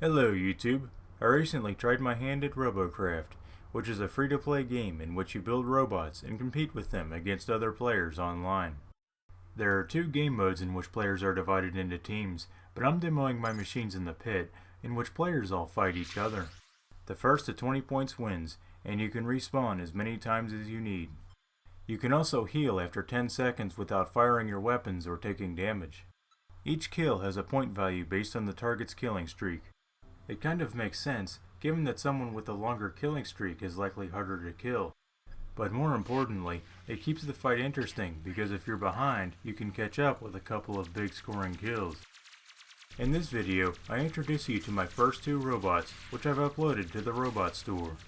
Hello YouTube! I recently tried my hand at Robocraft, which is a free-to-play game in which you build robots and compete with them against other players online. There are two game modes in which players are divided into teams, but I'm demoing my machines in the pit, in which players all fight each other. The first to 20 points wins, and you can respawn as many times as you need. You can also heal after 10 seconds without firing your weapons or taking damage. Each kill has a point value based on the target's killing streak. It kind of makes sense, given that someone with a longer killing streak is likely harder to kill. But more importantly, it keeps the fight interesting because if you're behind, you can catch up with a couple of big scoring kills. In this video, I introduce you to my first two robots, which I've uploaded to the Robot Store.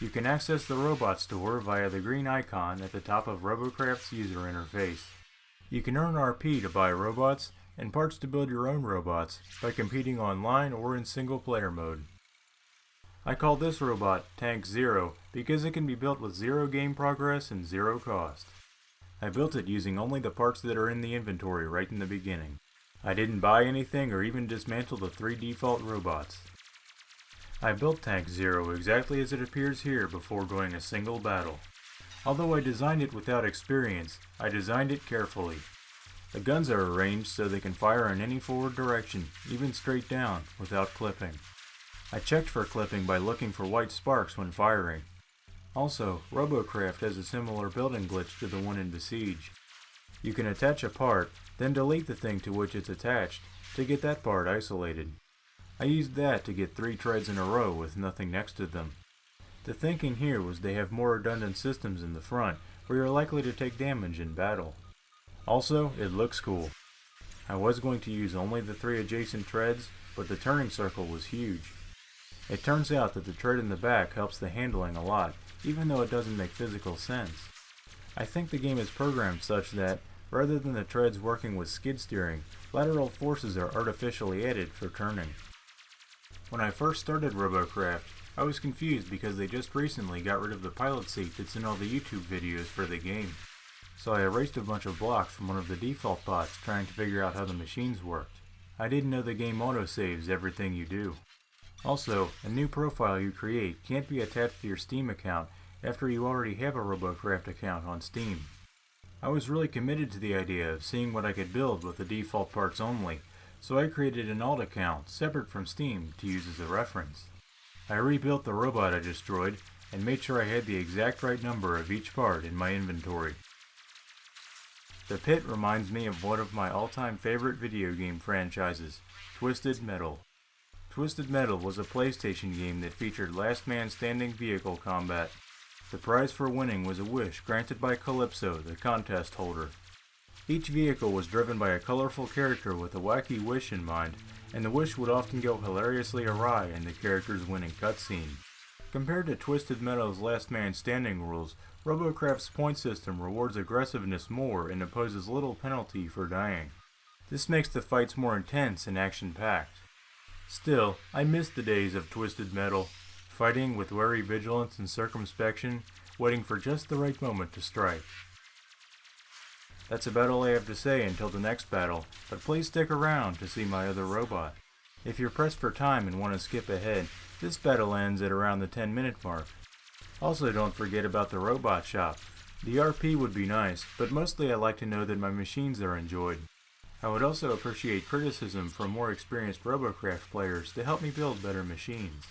You can access the Robot Store via the green icon at the top of Robocraft's user interface. You can earn RP to buy robots, and parts to build your own robots by competing online or in single player mode. I call this robot Tank Zero because it can be built with 0 game progress and 0 cost. I built it using only the parts that are in the inventory right in the beginning. I didn't buy anything or even dismantle the 3 default robots. I built Tank Zero exactly as it appears here before going a single battle. Although I designed it without experience, I designed it carefully. The guns are arranged so they can fire in any forward direction, even straight down, without clipping. I checked for clipping by looking for white sparks when firing. Also, Robocraft has a similar building glitch to the one in Besiege. You can attach a part, then delete the thing to which it's attached, to get that part isolated. I used that to get 3 treads in a row with nothing next to them. The thinking here was they have more redundant systems in the front, where you're likely to take damage in battle. Also, it looks cool. I was going to use only the 3 adjacent treads, but the turning circle was huge. It turns out that the tread in the back helps the handling a lot, even though it doesn't make physical sense. I think the game is programmed such that, rather than the treads working with skid steering, lateral forces are artificially added for turning. When I first started Robocraft, I was confused because they just recently got rid of the pilot seat that's in all the YouTube videos for the game. So I erased a bunch of blocks from one of the default bots trying to figure out how the machines worked. I didn't know the game autosaves everything you do. Also, a new profile you create can't be attached to your Steam account after you already have a Robocraft account on Steam. I was really committed to the idea of seeing what I could build with the default parts only, so I created an alt account separate from Steam to use as a reference. I rebuilt the robot I destroyed and made sure I had the exact right number of each part in my inventory. The pit reminds me of one of my all-time favorite video game franchises, Twisted Metal. Twisted Metal was a PlayStation game that featured last man standing vehicle combat. The prize for winning was a wish granted by Calypso, the contest holder. Each vehicle was driven by a colorful character with a wacky wish in mind, and the wish would often go hilariously awry in the character's winning cutscene. Compared to Twisted Metal's last man standing rules, Robocraft's point system rewards aggressiveness more and imposes little penalty for dying. This makes the fights more intense and action-packed. Still, I miss the days of Twisted Metal, fighting with wary vigilance and circumspection, waiting for just the right moment to strike. That's about all I have to say until the next battle, but please stick around to see my other robot. If you're pressed for time and want to skip ahead, this battle ends at around the 10-minute mark. Also, don't forget about the robot shop. The RP would be nice, but mostly I like to know that my machines are enjoyed. I would also appreciate criticism from more experienced Robocraft players to help me build better machines.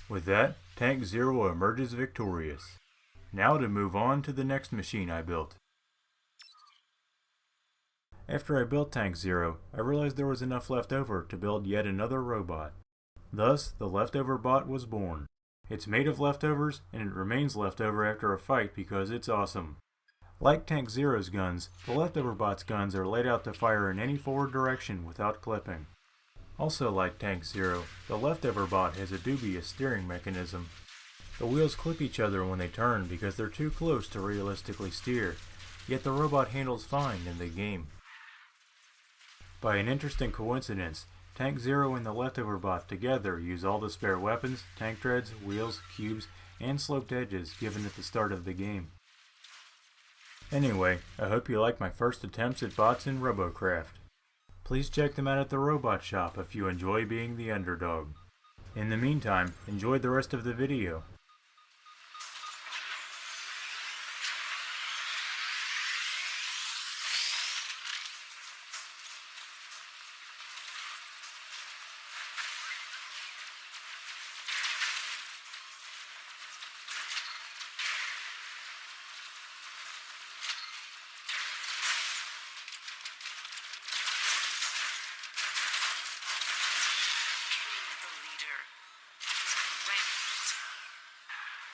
With that, Tank Zero emerges victorious. Now to move on to the next machine I built. After I built Tank Zero, I realized there was enough left over to build yet another robot. Thus, the leftover bot was born. It's made of leftovers, and it remains leftover after a fight because it's awesome. Like Tank Zero's guns, the leftover bot's guns are laid out to fire in any forward direction without clipping. Also like Tank Zero, the leftover bot has a dubious steering mechanism. The wheels clip each other when they turn because they're too close to realistically steer, yet the robot handles fine in the game. By an interesting coincidence, Tank Zero and the leftover bot together use all the spare weapons, tank treads, wheels, cubes, and sloped edges given at the start of the game. Anyway, I hope you like my first attempts at bots in Robocraft. Please check them out at the robot shop if you enjoy being the underdog. In the meantime, enjoy the rest of the video.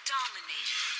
Dominating.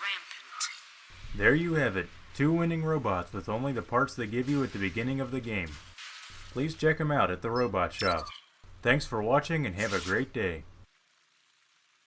Rampant. There you have it, 2 winning robots with only the parts they give you at the beginning of the game. Please check them out at the Robot Shop. Thanks for watching and have a great day.